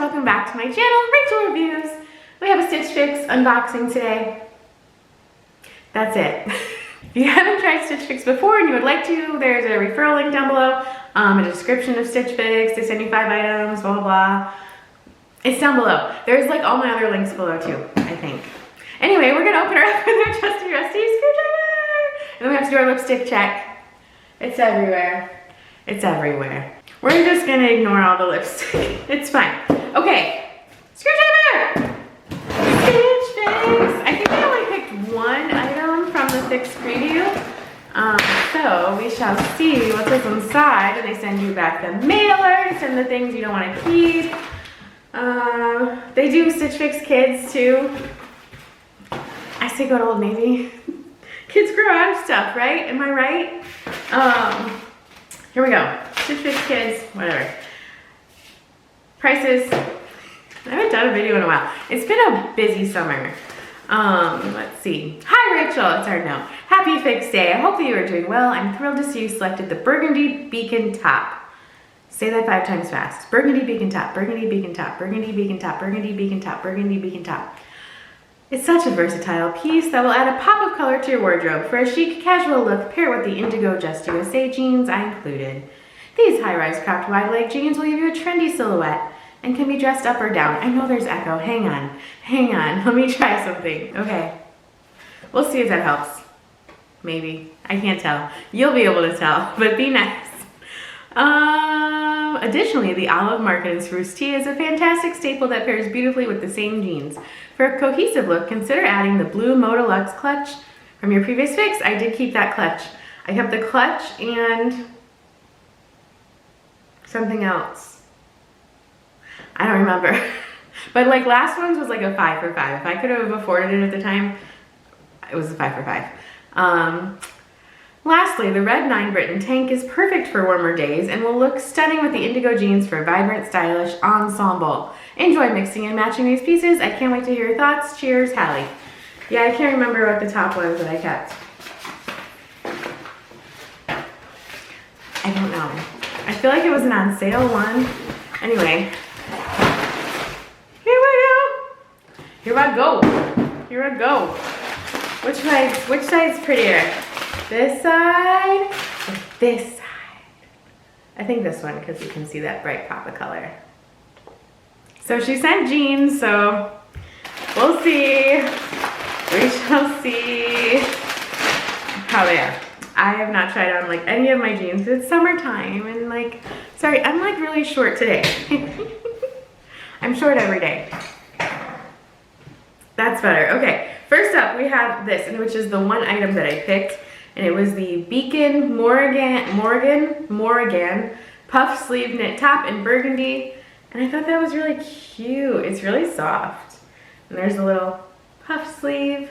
welcome back to my channel, Rachel Reviews. We have a Stitch Fix unboxing today. That's it. If you haven't tried Stitch Fix before and you would like to, there's a referral link down below, a description of Stitch Fix. They send you 5 items, blah, blah, blah. It's down below. There's like all my other links below too, I think. Anyway, we're gonna open her up with our trusty rusty screwdriver. And then we have to do our lipstick check. It's everywhere. It's everywhere. We're just gonna ignore all the lipstick. It's fine. Okay, screwdriver! Stitch Fix. I think I only picked one item from the Fix preview. So we shall see what's inside. And they send you back the mailers and the things you don't want to keep. They do Stitch Fix Kids too. I say go to Old Navy. Kids grow out of stuff, right? Am I right? Here we go. Stitch Fix Kids, whatever. Prices. I haven't done a video in a while. It's been a busy summer. Let's see. Hi Rachel, it's our note. Happy Fix Day. I hope that you are doing well. I'm thrilled to see you selected the Burgundy Beacon Top. Say that 5 times fast. Burgundy Beacon Top, Burgundy Beacon Top, Burgundy Beacon Top, Burgundy Beacon Top, Burgundy Beacon Top. It's such a versatile piece that will add a pop of color to your wardrobe. For a chic, casual look, pair it with the indigo Just USA jeans I included. These high-rise cropped wide leg jeans will give you a trendy silhouette and can be dressed up or down. I know there's echo. Hang on. Let me try something. Okay. We'll see if that helps. Maybe. I can't tell. You'll be able to tell, but be nice. Additionally, the olive market and spruce tee is a fantastic staple that pairs beautifully with the same jeans. For a cohesive look, consider adding the blue Modelux clutch from your previous fix. I did keep that clutch. I kept the clutch and something else. I don't remember. But like last one's was like a 5 for 5. If I could have afforded it at the time, it was a 5 for 5. Lastly, the red 9 Britain tank is perfect for warmer days and will look stunning with the indigo jeans for a vibrant, stylish ensemble. Enjoy mixing and matching these pieces. I can't wait to hear your thoughts. Cheers, Hallie. Yeah, I can't remember what the top was that I kept. I don't know. I feel like it was an on sale one. Anyway. Here we go. Here I go. Here I go. Which side's prettier? This side or this side? I think this one because you can see that bright pop of color. So she sent jeans, so we'll see. We shall see how they are. I have not tried on like any of my jeans. It's summertime and like, sorry, I'm like really short today. I'm short every day. That's better. Okay, first up we have this, which is the one item that I picked. And it was the Beacon Morrigan puff sleeve knit top in burgundy. And I thought that was really cute. It's really soft. And there's a little puff sleeve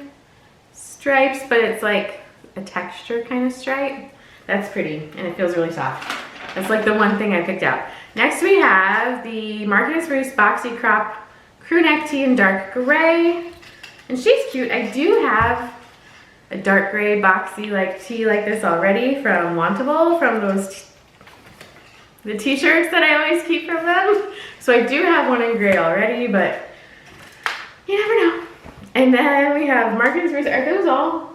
stripes, but it's like a texture kind of stripe. That's pretty, and it feels really soft. That's like the one thing I picked out. Next we have the Market & Spruce boxy crop crew neck tee in dark gray. And she's cute. I do have a dark gray boxy like tee like this already from Wantable, from the t-shirts that I always keep from them. So I do have one in gray already, but you never know. And then we have Market & Spruce. Are those all?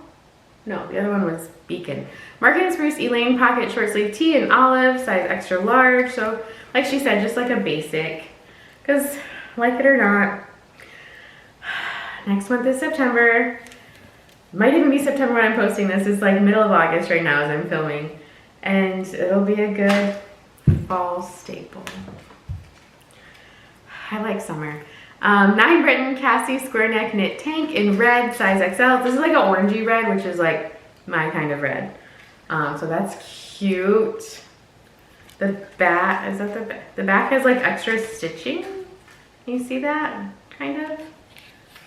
No, the other one was Beacon. Market & Spruce Elaine pocket short sleeve tee in olive, size extra large. So like she said, just like a basic, because like it or not, next month is September. Might even be September when I'm posting this. It's like middle of August right now as I'm filming. And it'll be a good fall staple. I like summer. 9 Britain Cassie square neck knit tank in red, size XL. This is like an orangey red, which is like my kind of red. So that's cute. The back, is that the back? The back has like extra stitching. Can you see that? Kind of.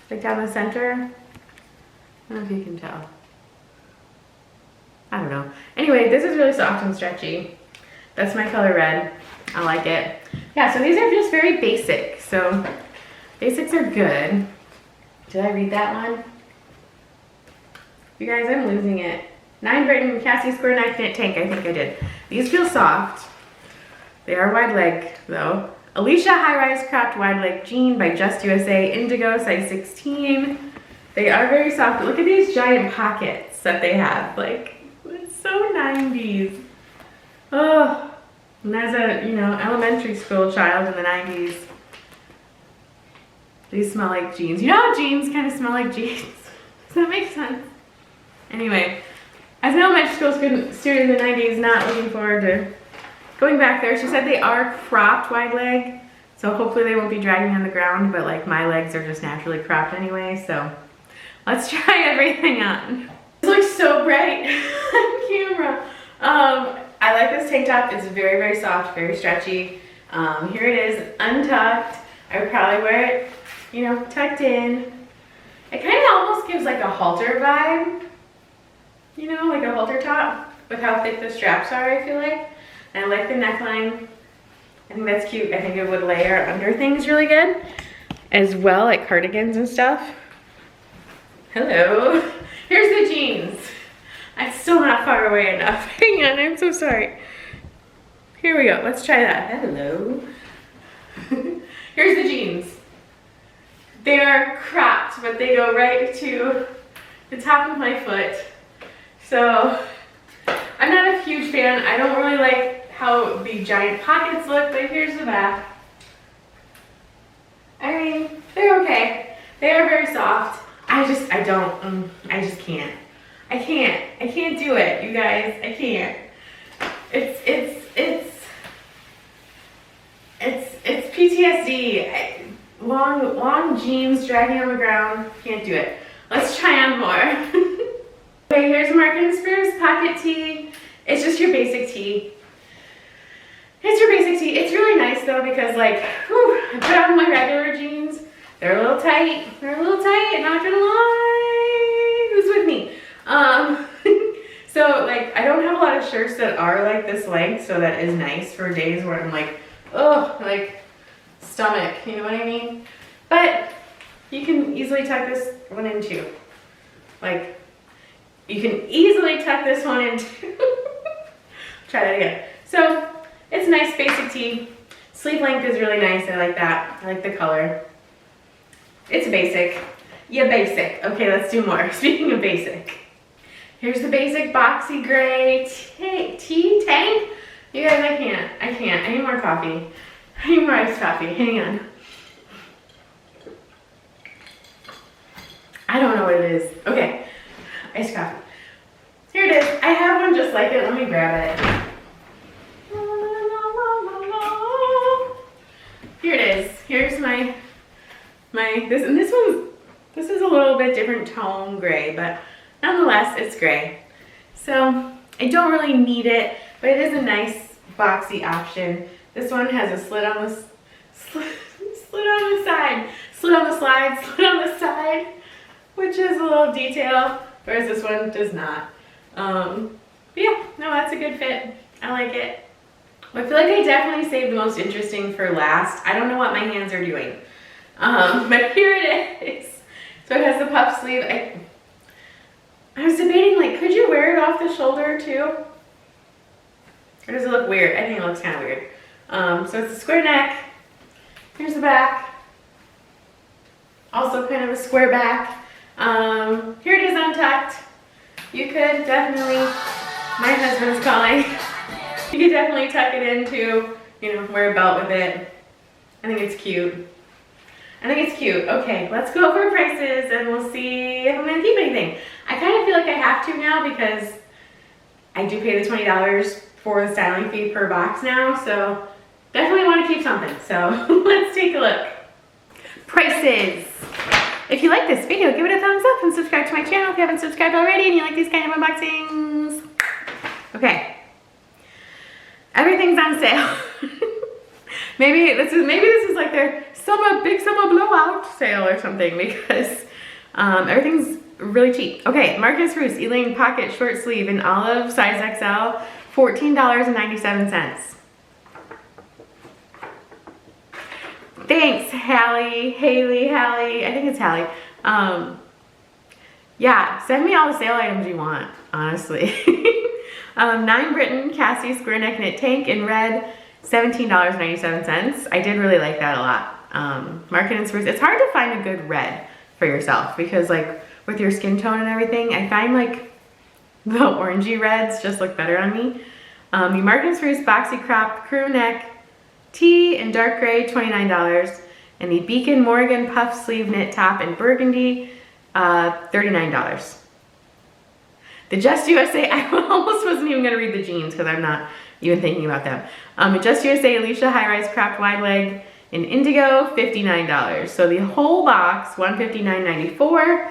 Like down the center. I don't know if you can tell. I don't know. Anyway, this is really soft and stretchy. That's my color red. I like it. Yeah, so these are just very basic. So basics are good. Did I read that one? You guys, I'm losing it. 9 Britain Cassie square neck knit tank. I think I did. These feel soft. They are wide leg though. Alicia high-rise cropped wide leg jean by Just USA, indigo, size 16. They are very soft. Look at these giant pockets that they have. Like, it's so 90s. Oh, and as a, you know, elementary school child in the 90s, these smell like jeans. You know how jeans kind of smell like jeans? Does that make sense? Anyway, as an elementary school student in the 90s, not looking forward to going back there. She said they are cropped wide leg, so hopefully they won't be dragging on the ground, but like my legs are just naturally cropped anyway, so let's try everything on. This looks so bright on camera. I like this tank top. It's very, very soft, very stretchy. Here it is, untucked. I would probably wear it, you know, tucked in. It kind of almost gives like a halter vibe, you know, like a halter top with how thick the straps are, I feel like. And I like the neckline. I think that's cute. I think it would layer under things really good as well, like cardigans and stuff. Hello. Here's the jeans. I'm still not far away enough. Hang on, I'm so sorry. Here we go. Let's try that. Hello. Here's the jeans. They're cropped, but they go right to the top of my foot. So I'm not a huge fan. I don't really like how the giant pockets look, but here's the back. I mean, they're okay. They are very soft. I just can't. I can't do it, you guys. I can't. It's PTSD. Long jeans dragging on the ground. Can't do it. Let's try on more. Okay, here's Mark & Spears pocket tee. It's just your basic tee. It's your basic tee. It's really nice though because like, whew, I put on my regular jeans. They're a little tight. They're a little tight, not gonna lie. Who's with me? So like, I don't have a lot of shirts that are like this length, so that is nice for days where I'm like, oh, like stomach, you know what I mean? But you can easily tuck this one in too. Like, you can easily tuck this one in too. Try that again. So, it's a nice basic tee. Sleeve length is really nice, I like that. I like the color. It's basic. Yeah, basic. Okay, let's do more. Speaking of basic. Here's the basic boxy gray tee tank. You guys, I can't. I need more coffee. I need more iced coffee. Hang on. I don't know what it is. Okay, iced coffee. Here it is. I have one just like it. Let me grab it. Here it is. Here's this is a little bit different tone gray, but nonetheless, it's gray. So I don't really need it, but it is a nice boxy option. This one has a slit on the side, slit on the slide, slit on the side, which is a little detail, whereas this one does not. But yeah, no, that's a good fit. I like it. I feel like I definitely saved the most interesting for last. I don't know what my hands are doing. But here it is. So it has the puff sleeve. I was debating, like, could you wear it off the shoulder too? Or does it look weird? I think it looks kind of weird. So it's a square neck. Here's the back. Also kind of a square back. Here it is untucked. You could definitely, my husband's calling. You could definitely tuck it into, you know, wear a belt with it. I think it's cute. Okay, let's go over prices and we'll see if I'm gonna keep anything. I kind of feel like I have to now because I do pay the $20 for the styling fee per box now, so definitely want to keep something. So let's take a look. Prices. If you like this video, give it a thumbs up and subscribe to my channel if you haven't subscribed already and you like these kind of unboxings. Okay. Everything's on sale. maybe this is like their big summer blowout sale or something because everything's really cheap. Okay, Marcus Roos Elaine pocket short sleeve in olive size XL, $14.97. Thanks, Hallie. I think it's Hallie. Yeah, send me all the sale items you want, honestly. 9 Britain Cassie square neck knit tank in red, $17.97. I did really like that a lot. Market and Spruce. It's hard to find a good red for yourself because like with your skin tone and everything, I find like the orangey reds just look better on me. The Market and Spruce Boxy Crop Crew Neck Tee in dark gray, $29. And the Beacon Morgan Puff Sleeve Knit Top in burgundy, $39. The Just USA, I almost wasn't even gonna read the jeans because I'm not even thinking about them. The Just USA Alicia High Rise Cropped Wide Leg in indigo, $59. So the whole box, $159.94.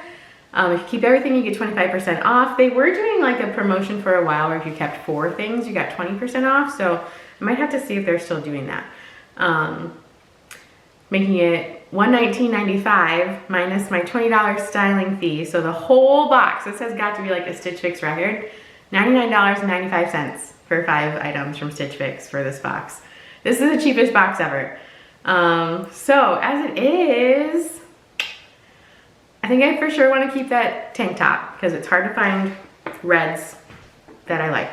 If you keep everything, you get 25% off. They were doing like a promotion for a while where if you kept 4 things, you got 20% off. So I might have to see if they're still doing that. Making it $119.95 minus my $20 styling fee. So the whole box, this has got to be like a Stitch Fix record, $99.95 for 5 items from Stitch Fix for this box. This is the cheapest box ever. So as it is, I think I for sure want to keep that tank top because it's hard to find reds that I like.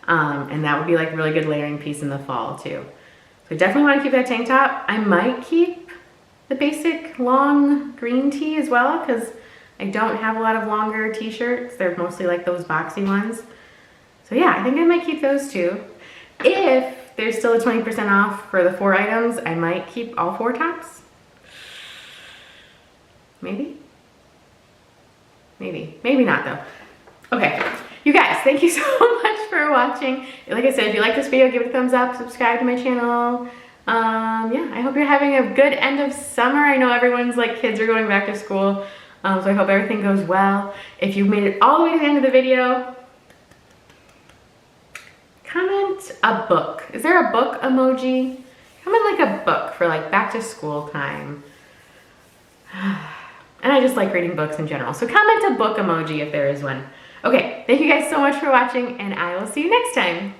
And that would be like a really good layering piece in the fall too. So I definitely want to keep that tank top. I might keep the basic long green tee as well because I don't have a lot of longer t-shirts. They're mostly like those boxy ones. So yeah, I think I might keep those too. If there's still a 20% off for the 4 items, I might keep all 4 tops. Maybe. Maybe not though. Okay, you guys, thank you so much for watching. Like I said, if you like this video, give it a thumbs up, subscribe to my channel. Yeah, I hope you're having a good end of summer. I know everyone's like kids are going back to school, so I hope everything goes well. If you made it all the way to the end of the video, comment a book. Is there a book emoji? Comment like a book for like back to school time. And I just like reading books in general. So comment a book emoji if there is one. Okay, thank you guys so much for watching and I will see you next time.